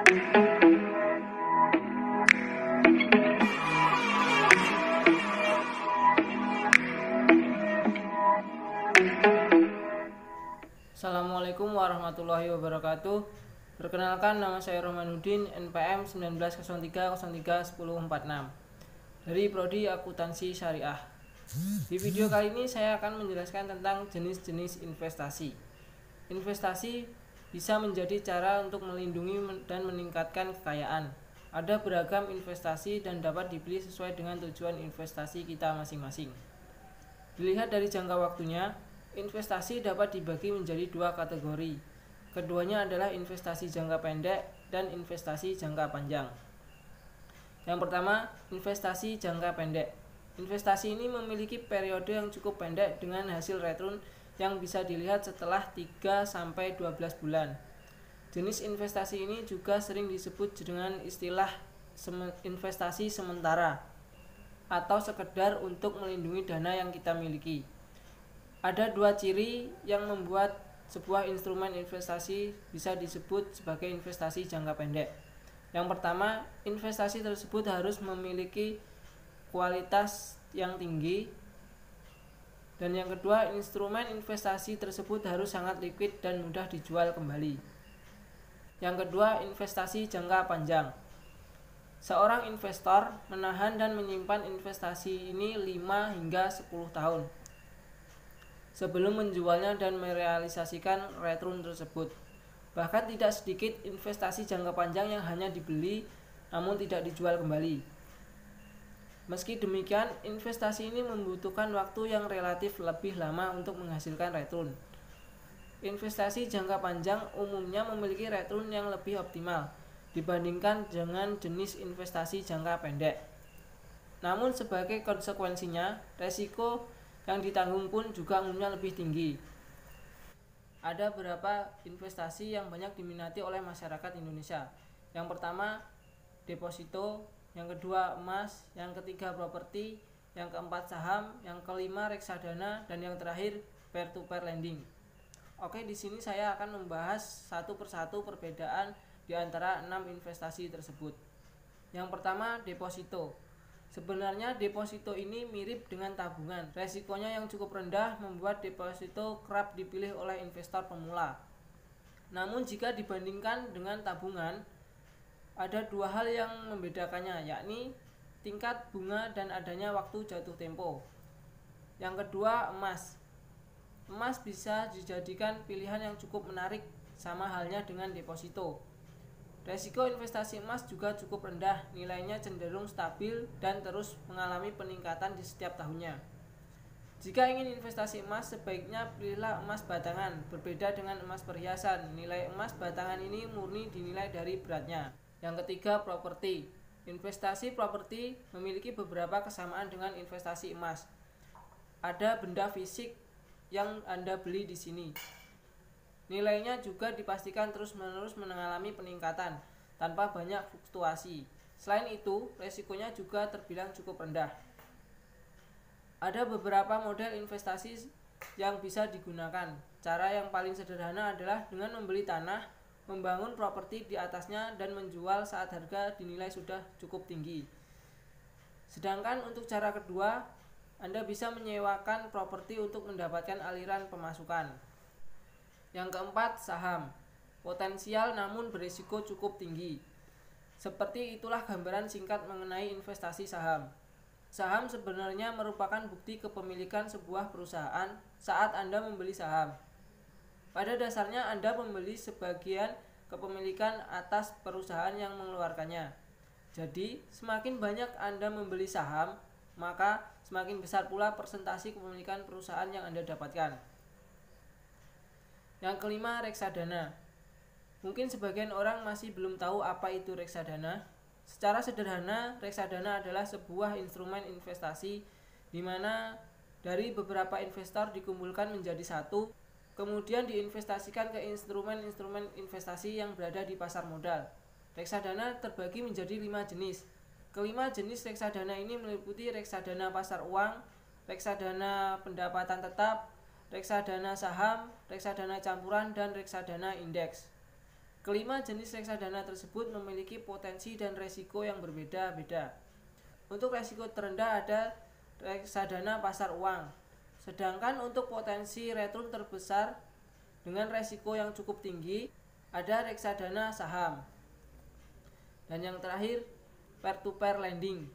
Assalamualaikum warahmatullahi wabarakatuh. Perkenalkan, nama saya Rohmanuddin, NPM 1903031046 dari Prodi Akuntansi Syariah. Di video kali ini saya akan menjelaskan tentang jenis-jenis investasi. Investasi bisa menjadi cara untuk melindungi dan meningkatkan kekayaan. Ada beragam investasi dan dapat dipilih sesuai dengan tujuan investasi kita masing-masing. Dilihat dari jangka waktunya, investasi dapat dibagi menjadi dua kategori. Keduanya adalah investasi jangka pendek dan investasi jangka panjang. Yang pertama, investasi jangka pendek. Investasi ini memiliki periode yang cukup pendek dengan hasil return yang bisa dilihat setelah 3-12 bulan. Jenis investasi ini juga sering disebut dengan istilah investasi sementara atau sekedar untuk melindungi dana yang kita miliki. Ada dua ciri yang membuat sebuah instrumen investasi bisa disebut sebagai investasi jangka pendek. Yang pertama, investasi tersebut harus memiliki kualitas yang tinggi. Dan yang kedua, instrumen investasi tersebut harus sangat liquid dan mudah dijual kembali. Yang kedua, investasi jangka panjang. Seorang investor menahan dan menyimpan investasi ini 5 hingga 10 tahun sebelum menjualnya dan merealisasikan return tersebut. Bahkan tidak sedikit investasi jangka panjang yang hanya dibeli namun tidak dijual kembali. Meski demikian, investasi ini membutuhkan waktu yang relatif lebih lama untuk menghasilkan return. Investasi jangka panjang umumnya memiliki return yang lebih optimal dibandingkan dengan jenis investasi jangka pendek. Namun sebagai konsekuensinya, resiko yang ditanggung pun juga umumnya lebih tinggi. Ada beberapa investasi yang banyak diminati oleh masyarakat Indonesia. Yang pertama, deposito, yang kedua emas, yang ketiga properti, yang keempat saham, yang kelima reksadana, dan yang terakhir peer-to-peer lending. Oke, di sini saya akan membahas satu persatu perbedaan di antara 6 investasi tersebut. Yang pertama, deposito. Sebenarnya deposito ini mirip dengan tabungan. Resikonya yang cukup rendah membuat deposito kerap dipilih oleh investor pemula. Namun jika dibandingkan dengan tabungan, ada dua hal yang membedakannya, yakni tingkat bunga dan adanya waktu jatuh tempo. Yang kedua, emas. Emas bisa dijadikan pilihan yang cukup menarik, sama halnya dengan deposito. Resiko investasi emas juga cukup rendah, nilainya cenderung stabil dan terus mengalami peningkatan di setiap tahunnya. Jika ingin investasi emas, sebaiknya pilihlah emas batangan. Berbeda dengan emas perhiasan, nilai emas batangan ini murni dinilai dari beratnya. Yang ketiga, properti. Investasi properti memiliki beberapa kesamaan dengan investasi emas. Ada benda fisik yang Anda beli di sini. Nilainya juga dipastikan terus-menerus mengalami peningkatan tanpa banyak fluktuasi. Selain itu, resikonya juga terbilang cukup rendah. Ada beberapa model investasi yang bisa digunakan. Cara yang paling sederhana adalah dengan membeli tanah, membangun properti di atasnya, dan menjual saat harga dinilai sudah cukup tinggi. Sedangkan untuk cara kedua, Anda bisa menyewakan properti untuk mendapatkan aliran pemasukan. Yang keempat, saham. Potensial namun berisiko cukup tinggi. Seperti itulah gambaran singkat mengenai investasi saham. Saham sebenarnya merupakan bukti kepemilikan sebuah perusahaan saat Anda membeli saham. Pada dasarnya Anda membeli sebagian kepemilikan atas perusahaan yang mengeluarkannya. Jadi, semakin banyak Anda membeli saham, maka semakin besar pula persentase kepemilikan perusahaan yang Anda dapatkan. Yang kelima, reksadana. Mungkin sebagian orang masih belum tahu apa itu reksadana. Secara sederhana, reksadana adalah sebuah instrumen investasi di mana dari beberapa investor dikumpulkan menjadi satu, kemudian diinvestasikan ke instrumen-instrumen investasi yang berada di pasar modal. Reksadana terbagi menjadi 5 jenis. Kelima jenis reksadana ini meliputi reksadana pasar uang, reksadana pendapatan tetap, reksadana saham, reksadana campuran, dan reksadana indeks. Kelima jenis reksadana tersebut memiliki potensi dan resiko yang berbeda-beda. Untuk resiko terendah ada reksadana pasar uang, sedangkan untuk potensi return terbesar dengan resiko yang cukup tinggi ada reksadana saham. Dan yang terakhir, peer-to-peer lending.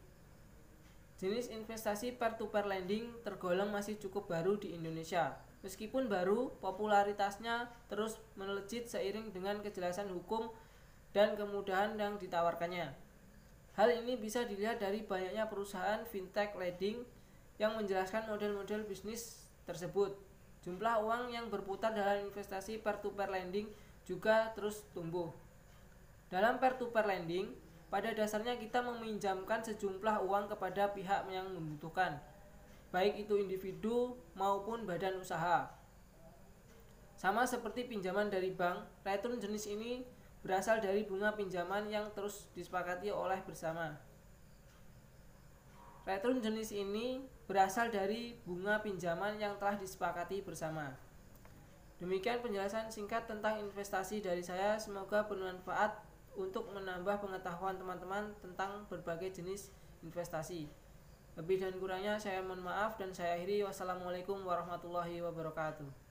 Jenis investasi peer-to-peer lending tergolong masih cukup baru di Indonesia. Meskipun baru, popularitasnya terus melejit seiring dengan kejelasan hukum dan kemudahan yang ditawarkannya. Hal ini bisa dilihat dari banyaknya perusahaan fintech lending yang menjelaskan model-model bisnis tersebut. Jumlah uang yang berputar dalam investasi peer-to-peer lending juga terus tumbuh. Dalam peer-to-peer lending, pada dasarnya kita meminjamkan sejumlah uang kepada pihak yang membutuhkan, baik itu individu maupun badan usaha. Sama seperti pinjaman dari bank, return jenis ini berasal dari bunga pinjaman yang terus disepakati oleh bersama. Return jenis ini berasal dari bunga pinjaman yang telah disepakati bersama. Demikian penjelasan singkat tentang investasi dari saya, semoga bermanfaat untuk menambah pengetahuan teman-teman tentang berbagai jenis investasi. Lebih dan kurangnya saya mohon maaf dan saya akhiri. Wassalamualaikum warahmatullahi wabarakatuh.